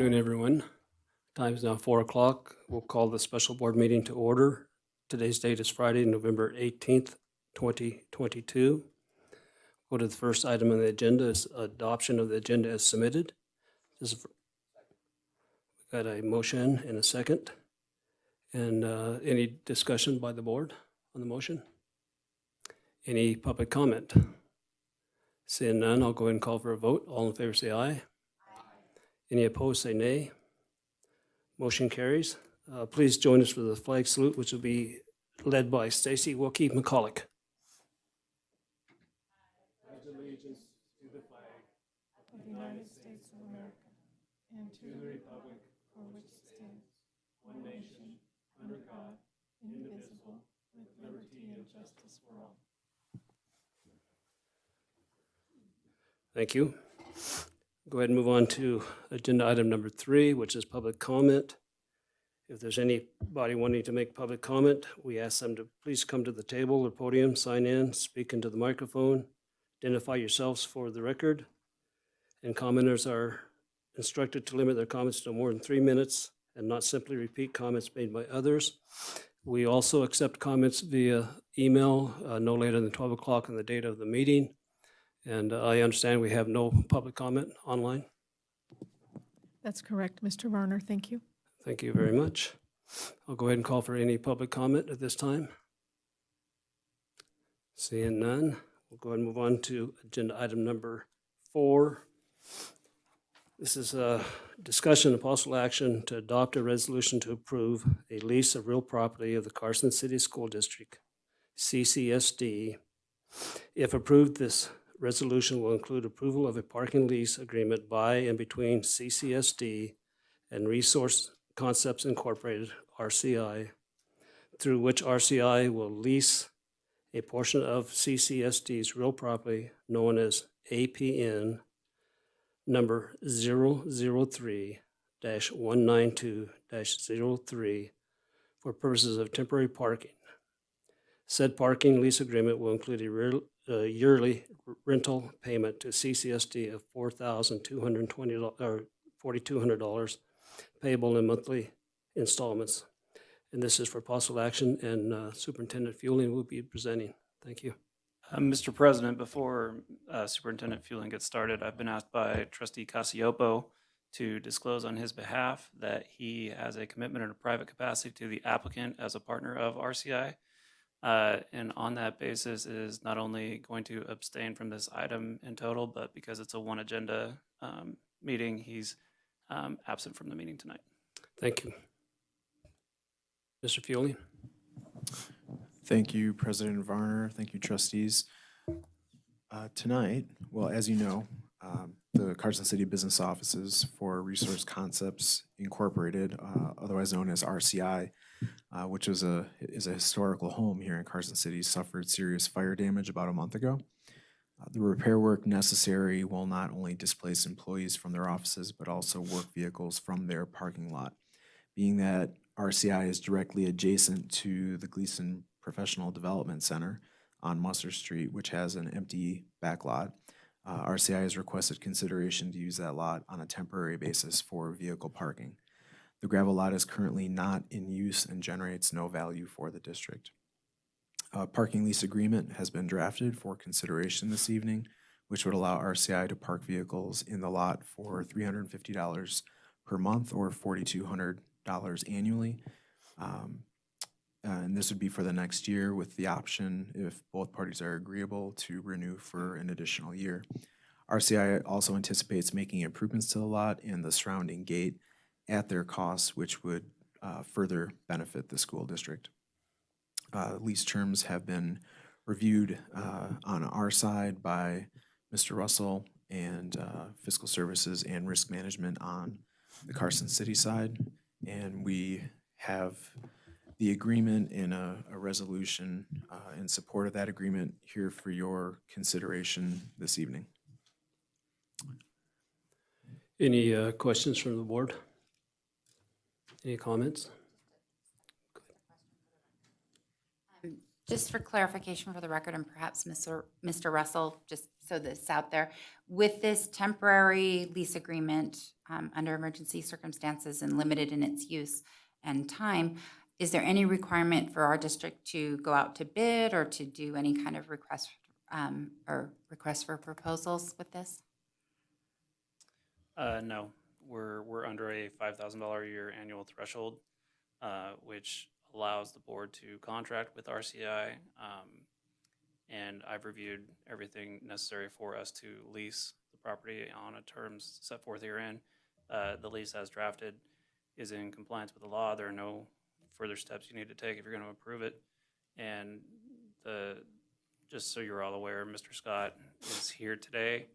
afternoon, everyone. Time is now 4 o'clock. We'll call the special board meeting to order. Today's date is Friday, November 18th, 2022. Go to the first item on the agenda is adoption of the agenda as submitted. We've got a motion and a second. And any discussion by the board on the motion? Any public comment? Seeing none, I'll go ahead and call for a vote. All in favor say aye. Any opposed, say nay. Motion carries. Please join us for the flag salute, which will be led by Stacy Wilkie McCulloch. I pledge allegiance to the flag of the United States of America and to the republic for which it stands, one nation, under God, indivisible, with liberty and justice for all. Thank you. Go ahead and move on to agenda item number 3, which is public comment. If there's anybody wanting to make public comment, we ask them to please come to the table or podium, sign in, speak into the microphone, identify yourselves for the record. And commenters are instructed to limit their comments to more than 3 minutes and not simply repeat comments made by others. We also accept comments via email no later than 12 o'clock on the date of the meeting. And I understand we have no public comment online. That's correct, Mr. Varner. Thank you. Thank you very much. I'll go ahead and call for any public comment at this time. Seeing none, we'll go ahead and move on to agenda item number 4. This is a discussion of possible action to adopt a resolution to approve a lease of real property of the Carson City School District, CCSD. If approved, this resolution will include approval of a parking lease agreement by and between CCSD and Resource Concepts Incorporated, RCI, through which RCI will lease a portion of CCSD's real property known as APN number 003-192-03 for purposes of temporary parking. Said parking lease agreement will include a yearly rental payment to CCSD of $4,200 payable in monthly installments. And this is for possible action, and Superintendent Fueling will be presenting. Thank you. Mr. President, before Superintendent Fueling gets started, I've been asked by Trustee Casiopo to disclose on his behalf that he has a commitment in a private capacity to the applicant as a partner of RCI. And on that basis is not only going to abstain from this item in total, but because it's a one agenda meeting, he's absent from the meeting tonight. Thank you. Mr. Fueling. Thank you, President Varner. Thank you, trustees. Tonight, well, as you know, the Carson City Business Offices for Resource Concepts Incorporated, otherwise known as RCI, which is a historical home here in Carson City, suffered serious fire damage about a month ago. The repair work necessary will not only displace employees from their offices, but also work vehicles from their parking lot. Being that RCI is directly adjacent to the Gleason Professional Development Center on Mustard Street, which has an empty back lot, RCI has requested consideration to use that lot on a temporary basis for vehicle parking. The gravel lot is currently not in use and generates no value for the district. A parking lease agreement has been drafted for consideration this evening, which would allow RCI to park vehicles in the lot for $350 per month or $4,200 annually. And this would be for the next year with the option, if both parties are agreeable, to renew for an additional year. RCI also anticipates making improvements to the lot and the surrounding gate at their costs, which would further benefit the school district. Lease terms have been reviewed on our side by Mr. Russell and Fiscal Services and Risk Management on the Carson City side. And we have the agreement and a resolution in support of that agreement here for your consideration this evening. Any questions from the board? Any comments? Just for clarification for the record, and perhaps Mr. Russell, just so that's out there. With this temporary lease agreement under emergency circumstances and limited in its use and time, is there any requirement for our district to go out to bid or to do any kind of request for proposals with this? No, we're under a $5,000 a year annual threshold, which allows the board to contract with RCI. And I've reviewed everything necessary for us to lease the property on a terms set forth herein. The lease as drafted is in compliance with the law. There are no further steps you need to take if you're going to approve it. And just so you're all aware, Mr. Scott is here today.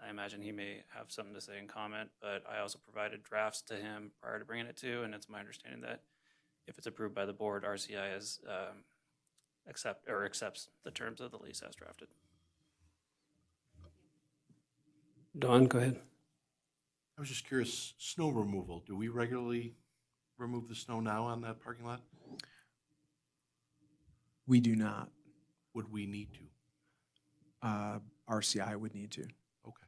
I imagine he may have something to say and comment, but I also provided drafts to him prior to bringing it to, and it's my understanding that if it's approved by the board, RCI accepts the terms of the lease as drafted. Don, go ahead. I was just curious, snow removal, do we regularly remove the snow now on that parking lot? We do not. Would we need to? RCI would need to. Okay.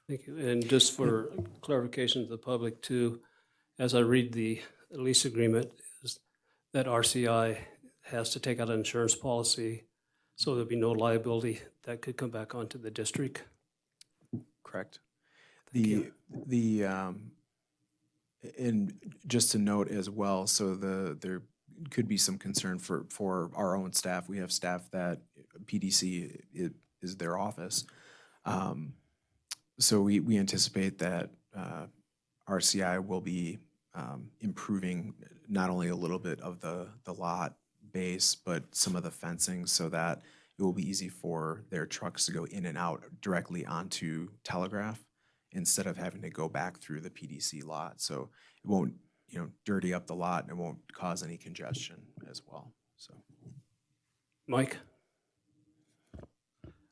Thank you. And just for clarification to the public too, as I read the lease agreement, is that RCI has to take out an insurance policy, so there'll be no liability that could come back onto the district. Correct. Thank And just to note as well, so there could be some concern for our own staff. We have staff that PDC is their office. So we anticipate that RCI will be improving not only a little bit of the lot base, but some of the fencing so that it will be easy for their trucks to go in and out directly onto Telegraph instead of having to go back through the PDC lot. So it won't, dirty up the lot and it won't cause any congestion as well. So, Mike?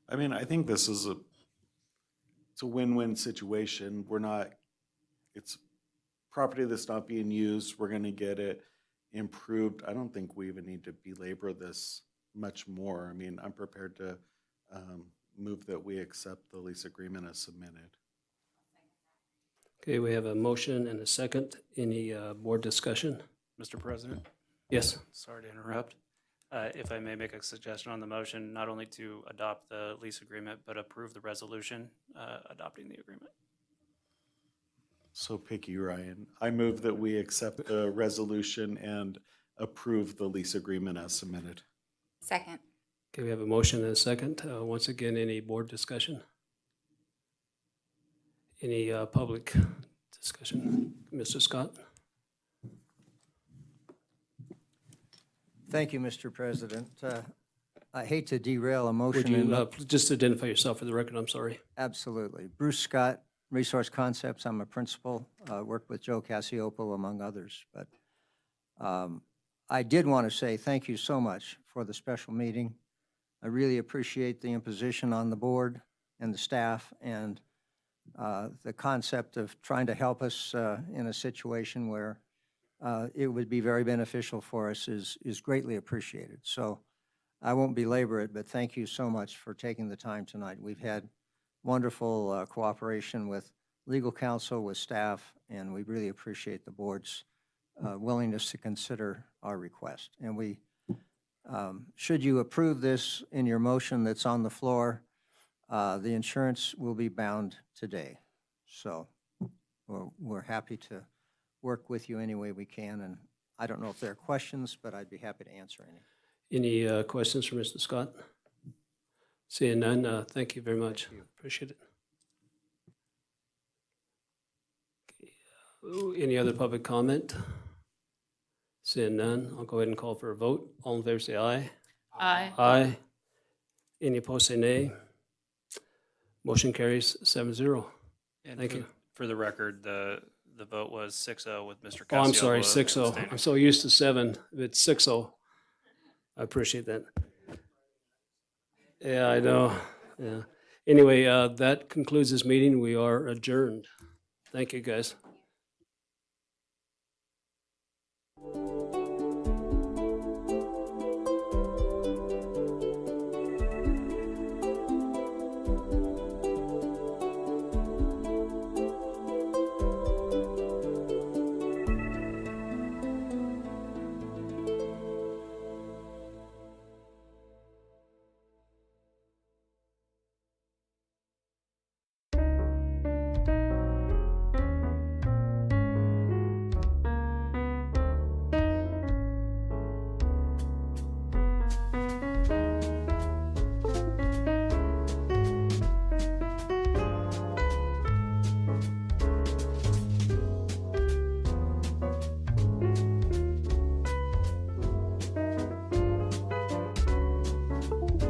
I mean, I think this is it's a win-win situation. It's property that's not being used. We're going to get it improved. I don't think we even need to belabor this much more. I mean, I'm prepared to move that we accept the lease agreement as submitted. Okay, we have a motion and a second. Any board discussion? Mr. President, Yes. sorry to interrupt. If I may make a suggestion on the motion, not only to adopt the lease agreement, but approve the resolution adopting the agreement. So picky, Ryan. I move that we accept the resolution and approve the lease agreement as submitted. Second. Okay, we have a motion and a second. Once again, any board discussion? Any public discussion? Mr. Scott? Thank you, Mr. President. I hate to derail a Would motion. you just identify yourself for the record? I'm sorry. Absolutely. Bruce Scott, Resource Concepts. I'm a principal, work with Joe Cassiopo, among others. But I did want to say thank you so much for the special meeting. I really appreciate the imposition on the board and the staff and the concept of trying to help us in a situation where it would be very beneficial for us is greatly appreciated. So I won't belabor it, but thank you so much for taking the time tonight. We've had wonderful cooperation with legal counsel, with staff, and we really appreciate the board's willingness to consider our request. And we, should you approve this in your motion that's on the floor, the insurance will be bound today. So we're happy to work with you any way we can. And I don't know if there are questions, but I'd be happy to answer any. Any questions for Mr. Scott? Seeing none, thank you very much. Appreciate it. Okay, any other public comment? Seeing none, I'll go ahead and call for a vote. All in favor say aye. Aye. Aye. Any opposed say nay. Motion carries 7-0. And Thank for- you. For the record, the vote was 6-0 with Mr. Oh, I'm sorry, Cassiopo 6-0. abstaining. I'm so used to 7. It's 6-0. I appreciate that. Yeah, I know. Yeah. Anyway, that concludes this meeting. We are adjourned. Thank you, guys.